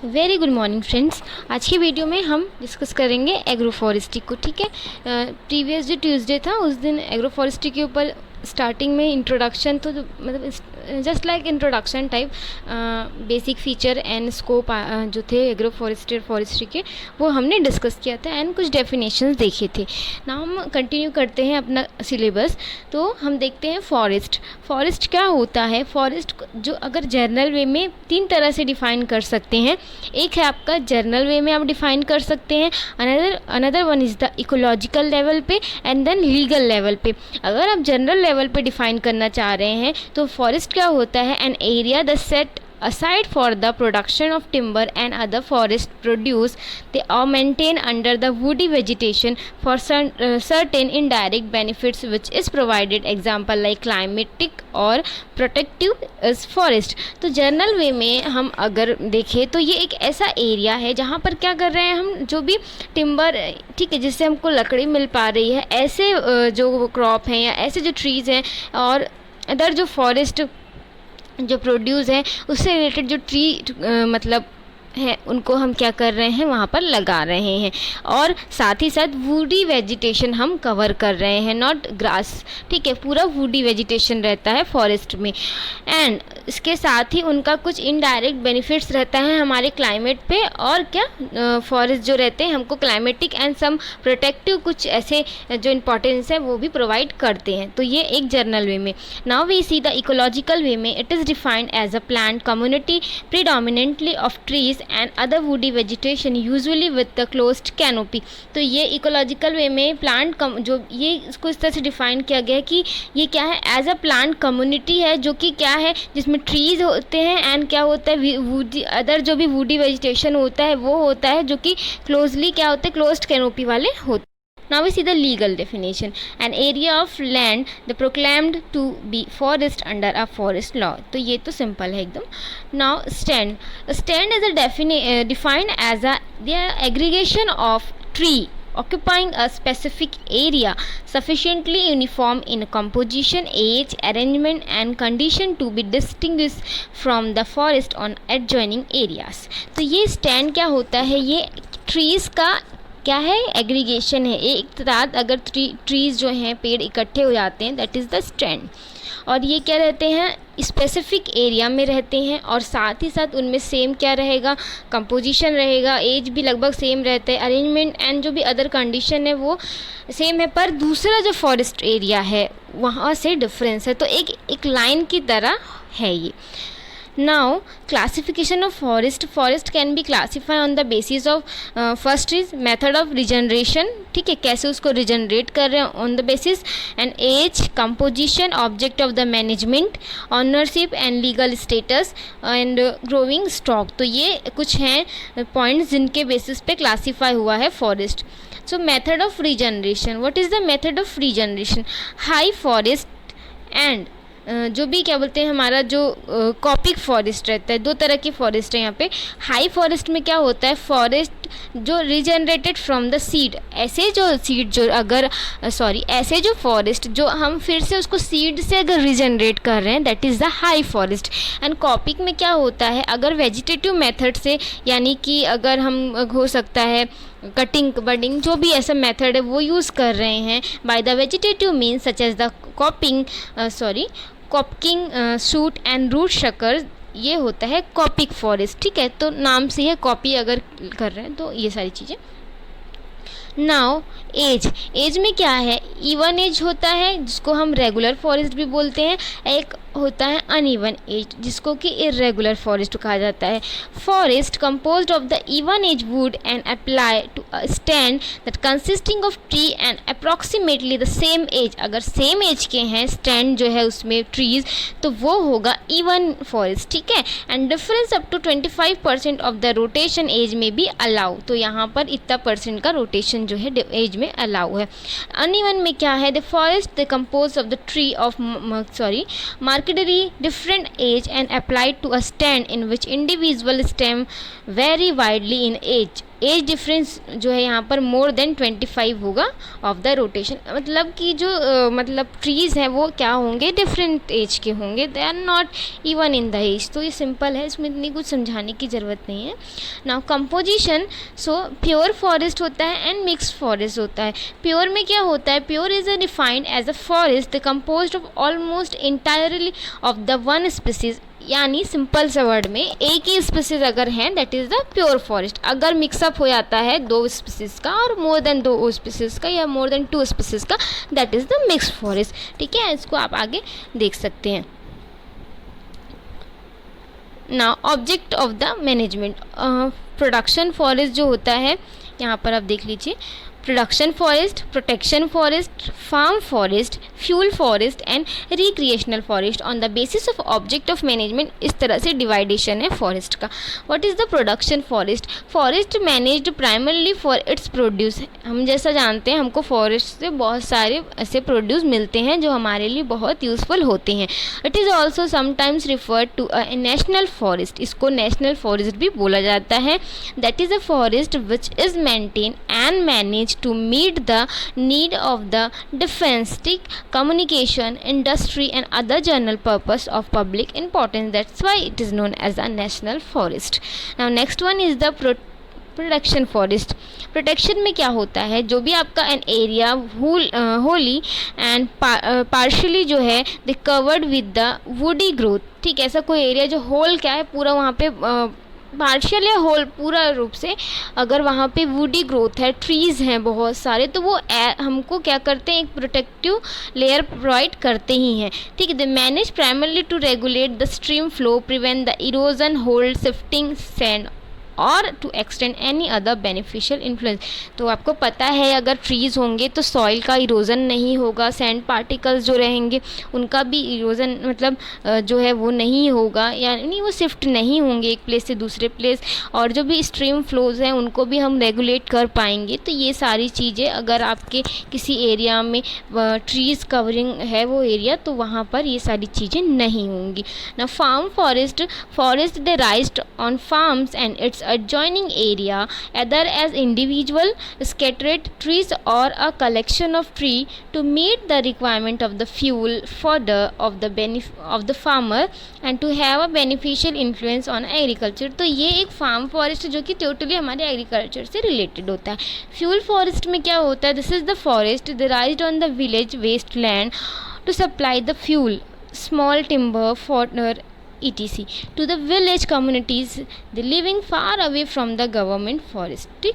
Very good morning friends. आज की video में हम डिस्कस करेंगे एग्रो फॉरेस्ट्री को। ठीक है, प्रीवियस जो ट्यूसडे था उस दिन एग्रो फॉरेस्ट्री के ऊपर स्टार्टिंग में इंट्रोडक्शन तो मतलब just like introduction type basic feature and scope जो थे एग्रो फॉरेस्ट्री के वो हमने डिस्कस किया था एंड कुछ डेफिनेशंस देखे थे। ना हम कंटिन्यू करते हैं अपना सिलेबस। तो हम देखते हैं फॉरेस्ट क्या होता है। फॉरेस्ट जो अगर जर्नल वे में तीन तरह से डिफ़ाइन कर सकते हैं। एक है आपका जर्नल वे में आप डिफ़ाइन कर सकते हैं, another one is the ecological level पे एंड देन लीगल लेवल पे। अगर आप जनरल लेवल पे डिफ़ाइन करना चाह रहे हैं तो फॉरेस्ट क्या होता है, an area the set aside for the production of timber and other forest produce, they are maintained under the woody vegetation for certain indirect benefits which is provided, example like climatic or protective is forest। तो journal way में हम अगर देखें तो ये एक ऐसा area है जहाँ पर क्या कर रहे हैं हम, जो भी टिम्बर, ठीक है, जिससे हमको लकड़ी मिल पा रही है, ऐसे जो क्रॉप हैं या ऐसे जो ट्रीज़ हैं और अदर जो फॉरेस्ट जो प्रोड्यूस है उससे रिलेटेड जो ट्री मतलब है उनको हम क्या कर रहे हैं, वहाँ पर लगा रहे हैं। और साथ ही साथ वुडी वेजिटेशन हम कवर कर रहे हैं, नॉट ग्रास। ठीक है, पूरा वुडी वेजिटेशन रहता है फॉरेस्ट में। एंड इसके साथ ही उनका कुछ इनडायरेक्ट बेनिफिट्स रहता है हमारे क्लाइमेट पे। और क्या फॉरेस्ट जो रहते हैं हमको क्लाइमेटिक एंड सम प्रोटेक्टिव कुछ ऐसे जो इम्पोर्टेंस है वो भी प्रोवाइड करते हैं। तो ये एक जर्नल वे में। Now we see the ecological way में, it is defined as a plant community predominantly of trees and other woody vegetation usually with the closed canopy. तो ये इकोलॉजिकल वे में प्लांट जो ये इसको इस तरह से डिफाइन किया गया है कि ये क्या है, एज अ प्लांट कम्युनिटी है जो कि क्या है, जिसमें ट्रीज होते हैं एंड क्या होता है वुडी, अदर जो भी वुडी वेजिटेशन होता है वो होता है जो कि क्लोजली क्या होते हैं, क्लोज्ड कैनोपी वाले होते हैं। Now we see the legal definition. An area of land the proclaimed to be forest under a forest law. तो ये तो सिंपल है एकदम। Now stand. A stand is defined as the aggregation of tree occupying a specific area sufficiently uniform in composition, age, arrangement and condition to be distinguished from the forest on adjoining areas। तो ये stand क्या होता है, ये trees का क्या है, aggregation है। एक साथ अगर ट्रीज़ जो हैं पेड़ इकट्ठे हो जाते हैं, दैट इज़ द स्टैंड। और ये क्या रहते हैं, स्पेसिफिक एरिया में रहते हैं और साथ ही साथ उनमें सेम क्या रहेगा, कंपोजिशन रहेगा, एज भी लगभग सेम रहता है, अरेंजमेंट एंड जो भी अदर कंडीशन है वो सेम है। पर दूसरा जो फॉरेस्ट एरिया है वहाँ से डिफरेंस है। तो एक लाइन की तरह है ये। Now classification of forest can be classified on the basis of first is method of regeneration। ठीक है, कैसे उसको रिजनरेट कर रहे हैं, on the basis and age, composition, object of the management, ownership and legal status and growing stock. तो ये कुछ हैं पॉइंट्स जिनके बेसिस पे क्लासीफाई हुआ है forest. So method of regeneration, what is the method of regeneration, high forest and जो भी क्या बोलते हैं हमारा जो कॉपिक फॉरेस्ट रहता है। दो तरह की फॉरेस्ट है यहाँ पे। हाई फॉरेस्ट में क्या होता है, फॉरेस्ट जो रीजनरेटेड फ्रॉम द सीड, ऐसे जो फॉरेस्ट जो हम फिर से उसको सीड से अगर रीजनरेट कर रहे हैं, that is the high forest. And कॉपिक में क्या होता है, अगर वेजिटेटिव मेथड से, यानी कि अगर हम हो सकता है कटिंग बडिंग जो भी ऐसा मेथड है वो यूज़ कर रहे हैं by the vegetative means such as the coppicing shoot and root sucker, ये होता है कॉपिक फॉरेस्ट। ठीक है, तो नाम से है कॉपी अगर कर रहे हैं तो ये सारी चीज़ें। नाउ एज में क्या है, इवन एज होता है जिसको हम रेगुलर फॉरेस्ट भी बोलते हैं, एक होता है अनइवन एज जिसको कि इरेगुलर फॉरेस्ट कहा जाता है। Forest composed of the even age wood and apply to a stand that consisting of tree and approximately the same age. अगर सेम एज के हैं स्टैंड जो है उसमें ट्रीज, तो वो होगा इवन फॉरेस्ट। ठीक है, and difference up to 25% of the rotation age में भी अलाउ। तो यहाँ पर इतना परसेंट का रोटेशन जो है एज में अलाउ है। अनइवन में क्या है, the forest the compose of the tree of markedly different age and applied to a stand in which individual stem vary widely in age age difference जो है यहाँ पर मोर देन 25 होगा ऑफ द रोटेशन, मतलब कि जो मतलब trees हैं वो क्या होंगे, डिफरेंट एज के होंगे, they are not even in the age. तो ये सिंपल है, इसमें इतनी कुछ समझाने की ज़रूरत नहीं है। Now composition, so pure forest होता है एंड मिक्स्ड फॉरेस्ट होता है। प्योर में क्या होता है, pure is a defined as a forest composed of almost entirely of the one species, यानी सिंपल से वर्ड में एक ही स्पीसीज अगर है that is the pure forest. अगर मिक्सअप हो जाता है दो स्पीसीज का और मोर देन दो स्पीसीज का या मोर देन 2 स्पीसीज का, that is the mixed forest. ठीक है, इसको आप आगे देख सकते हैं। Now object of the management, production forest जो होता है यहाँ पर आप देख लीजिए, production forest, protection forest, farm forest, fuel forest and recreational forest on the basis of object of management. इस तरह से डिवाइडेशन है फॉरेस्ट का। What is the production forest, forest managed primarily for its produce. हम जैसा जानते हैं हमको फॉरेस्ट से बहुत सारे ऐसे प्रोड्यूस मिलते हैं जो हमारे लिए बहुत यूज़फुल होते हैं। It is also sometimes referred to a national forest, इसको नेशनल फॉरेस्ट भी बोला जाता है। That is a forest which is maintain and manage to meet the need of the defense, communication, industry and other general purpose of public importance. That's why it is known as a national forest. Now next one is the protection forest. Protection में क्या होता है, जो भी आपका an area Holi and partially जो है the covered with the woody growth. ठीक है, ऐसा कोई एरिया जो होल क्या है पूरा वहाँ पे पार्शियल या होल पूरा रूप से अगर वहाँ पे वुडी ग्रोथ है, ट्रीज़ हैं बहुत सारे, तो वो हमको क्या करते हैं, एक प्रोटेक्टिव लेयर प्रोवाइड करते ही हैं। ठीक है, they manage primarily to regulate the stream flow, prevent the erosion, hold shifting sand और to extend any other beneficial influence. तो आपको पता है अगर ट्रीज़ होंगे तो सॉइल का इरोजन नहीं होगा, सैंड पार्टिकल्स जो रहेंगे उनका भी इरोजन मतलब जो है वो नहीं होगा, यानी वो शिफ्ट नहीं होंगे एक प्लेस से दूसरे प्लेस, और जो भी स्ट्रीम फ्लोज हैं उनको भी हम रेगुलेट कर पाएंगे। तो ये सारी चीज़ें अगर आपके किसी एरिया में ट्रीज़ कवरिंग है वो एरिया, तो वहाँ पर ये सारी चीज़ें नहीं होंगी ना। Farm forest, forest they raised on farms and its adjoining area, either as individual scattered trees or a collection of tree to meet the requirement of the fuel fodder of the farmer and to have a beneficial influence on agriculture। तो ये एक farm forest जो कि totally हमारे agriculture से related होता है। Fuel forest में क्या होता है, this is the forest raised on the village waste land to supply the fuel, small timber, fodder etc to the village communities they living far away from the government forest.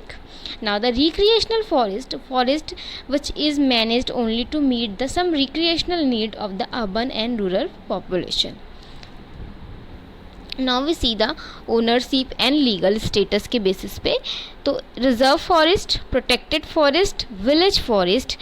Now the recreational forest, forest which is managed only to meet the some recreational need of the urban and rural population. Now we see the ownership and legal status के basis पे, तो reserve forest, protected forest, village forest,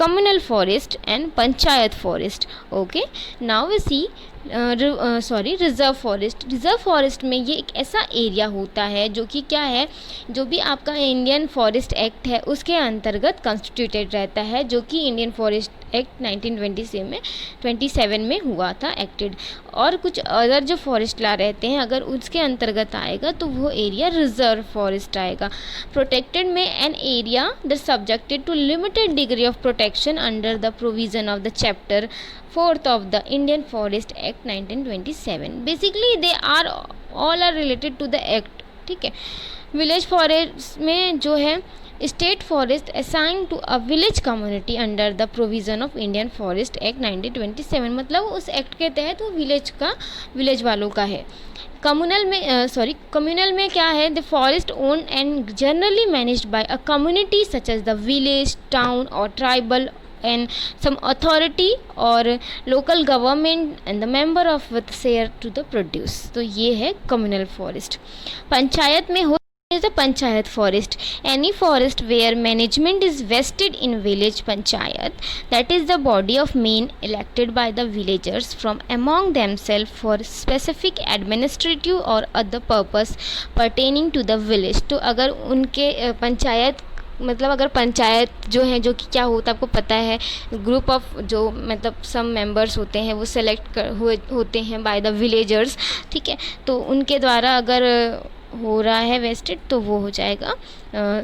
communal forest and panchayat forest. Okay, now we see reserve forest. Reserve forest में ये एक ऐसा area होता है जो कि क्या है, जो भी आपका इंडियन फॉरेस्ट एक्ट है उसके अंतर्गत कंस्टिट्यूटेड रहता है, जो कि इंडियन फॉरेस्ट एक्ट 1927 में हुआ था एक्टेड, और कुछ अदर जो फॉरेस्ट लॉ रहते हैं अगर उसके अंतर्गत आएगा तो वो एरिया रिजर्व फॉरेस्ट आएगा। प्रोटेक्टेड में an area that subjected to limited degree of protection under the provision of the chapter 4th of the Indian Forest Act 1927. Basically they are all are related to the act. ठीक है, village forest में जो है state forest assign to a village community under the provision of Indian forest act 1927, मतलब उस act के तहत वो विलेज वालों का है। कम्युनल में क्या है, the forest own and generally managed by a community such as the village, town और tribal and some authority or local government and the member of with share to the produce। तो ये है communal forest। Panchayat में is the panchayat forest, any forest where management is vested in village panchayat, that is the body of men elected by the villagers from among themselves for specific administrative or other purpose pertaining to the village। तो अगर उनके पंचायत मतलब अगर पंचायत जो है, जो कि क्या होता है आपको पता है, ग्रुप ऑफ जो मतलब सम मेंबर्स होते हैं वो सेलेक्ट होते हैं बाय द विलेजर्स। ठीक है, तो उनके द्वारा अगर हो रहा है वेस्टेड तो वो हो जाएगा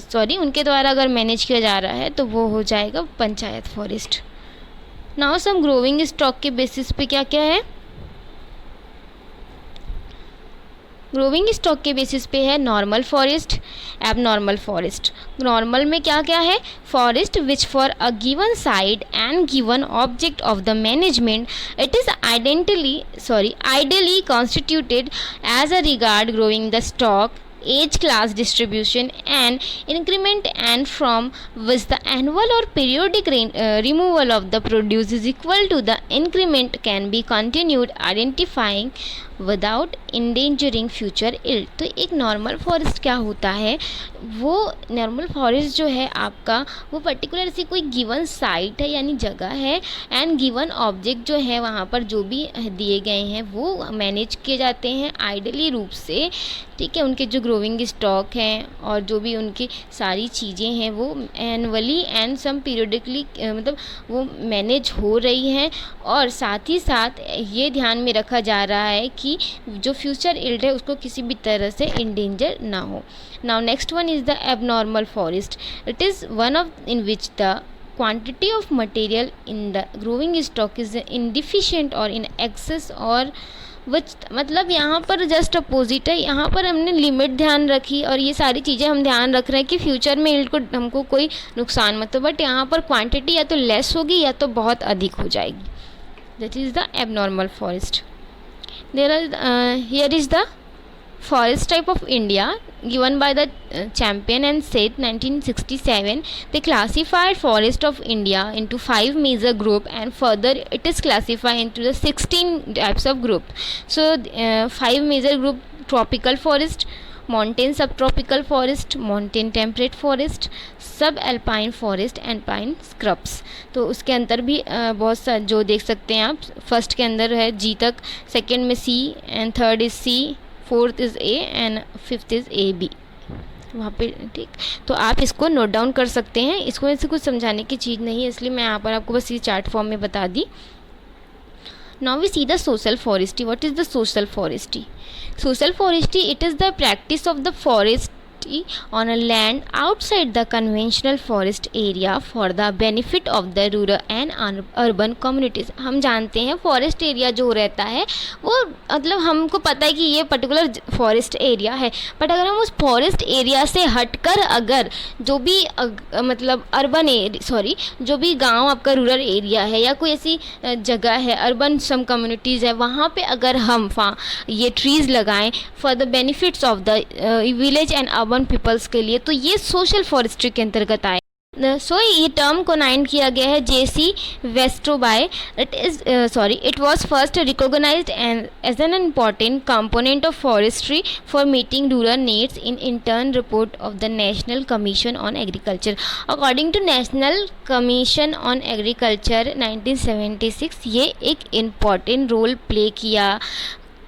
सॉरी उनके द्वारा अगर मैनेज किया जा रहा है तो वो हो जाएगा panchayat forest. Now some growing stock के बेसिस पे क्या क्या है, ग्रोविंग स्टॉक के बेसिस पे है normal forest, abnormal forest. Normal में क्या क्या है, forest which for a given site and given object of the management it is ideally constituted as a regard growing the stock age class distribution and increment and from which the annual or periodic removal of the produce is equal to the increment can be continued identifying without endangering future yield. तो एक normal forest क्या होता है, वो normal forest जो है आपका वो पर्टिकुलर सी कोई गिवन साइट है यानी जगह है एंड गिवन ऑब्जेक्ट जो है वहाँ पर जो भी दिए गए हैं वो मैनेज किए जाते हैं आइडियली रूप से, ठीक है। उनके जो ग्रोविंग स्टॉक हैं और जो भी उनकी सारी चीज़ें हैं वो एनुअली एंड सम पीरियडिकली मतलब वो मैनेज हो रही हैं और साथ ही साथ ये ध्यान में रखा जा रहा है कि जो फ्यूचर इल्ड है उसको किसी भी तरह से इंडेंजर ना हो। Now next one is the abnormal forest. It is one of in which the quantity of material in the growing stock is indeficient or in excess और विच मतलब यहाँ पर जस्ट अपोजिट है। यहाँ पर हमने लिमिट ध्यान रखी और ये सारी चीज़ें हम ध्यान रख रहे हैं कि फ्यूचर में इल्ड को हमको कोई नुकसान मत हो, बट यहाँ पर क्वांटिटी या तो लेस होगी या तो बहुत अधिक हो जाएगी। That is the abnormal forest. Here is the forest type of India given by the Champion and Seth 1967. They classified forest of India into 5 major group and further it is classified into the 16 types of group. So 5 major group: tropical forest, mountain subtropical forest, mountain temperate forest, सब alpine forest, alpine scrubs. तो उसके अंदर भी बहुत सा जो देख सकते हैं आप, फर्स्ट के अंदर है जी तक, सेकंड में C and third is C, fourth is A and fifth is A B वहाँ पे, ठीक। तो आप इसको नोट डाउन कर सकते हैं, इसको ऐसे कुछ समझाने की चीज़ नहीं है इसलिए मैं यहाँ पर आपको बस ये चार्ट फॉर्म में बता दी। Now we see the social forestry. What is the social forestry? Social forestry, it is the practice of the forestry on a land outside the conventional forest area for the benefit of the rural and urban communities. हम जानते हैं forest area जो रहता है वो मतलब हमको पता है कि ये पर्टिकुलर फॉरेस्ट एरिया है, बट अगर हम उस फॉरेस्ट एरिया से हटकर अगर जो भी मतलब अर्बन जो भी गांव आपका रूरल एरिया है या कोई ऐसी जगह है अर्बन सम कम्युनिटीज़ है वहाँ पे अगर हम ये ट्रीज़ लगाएं for the benefits of the village and urban peoples के लिए, तो ये सोशल फॉरेस्ट्री के अंतर्गत आए। ये टर्म को नाइन किया गया है J C Westoby. It was first recognised as an important component of forestry for meeting rural needs in interim report of the national commission on agriculture. According to national commission on agriculture 1976 ये एक important role play किया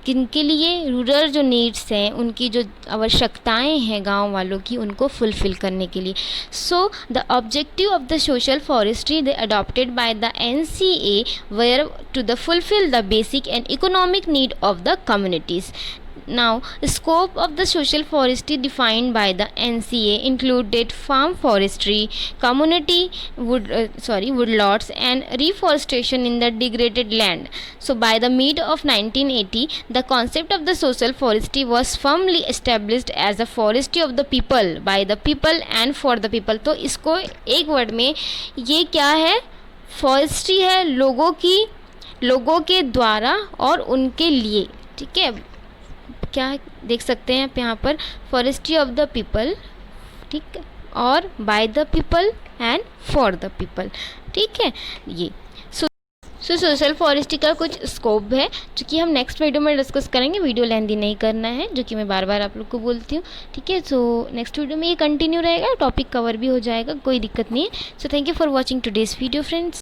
किनके लिए, rural जो needs हैं उनकी जो आवश्यकताएं हैं गांव वालों की उनको फुलफ़िल करने के लिए। So the objective of the social forestry they adopted by the NCA were to the fulfil the basic and economic need of the communities. Now, scope of the social forestry defined by the NCA included farm forestry, community woodlots and reforestation in the degraded land. So, by the mid of 1980, the concept of the social forestry was firmly established as a forestry of the people, by the people and for the people. तो इसको एक word में ये क्या है, forestry है लोगों के द्वारा और उनके लिए, ठीक है। क्या देख सकते हैं आप यहाँ पर, फॉरेस्ट्री ऑफ द पीपल, ठीक है, और by the people and for the people, ठीक है। ये सोशल फॉरेस्ट्री का कुछ स्कोप है जो कि हम नेक्स्ट वीडियो में डिस्कस करेंगे। वीडियो लेंथी नहीं करना है जो कि मैं बार बार आप लोग को बोलती हूँ, ठीक है। सो नेक्स्ट वीडियो में ये कंटिन्यू रहेगा, टॉपिक कवर भी हो जाएगा, कोई दिक्कत नहीं है। So thank you for watching today's video friends.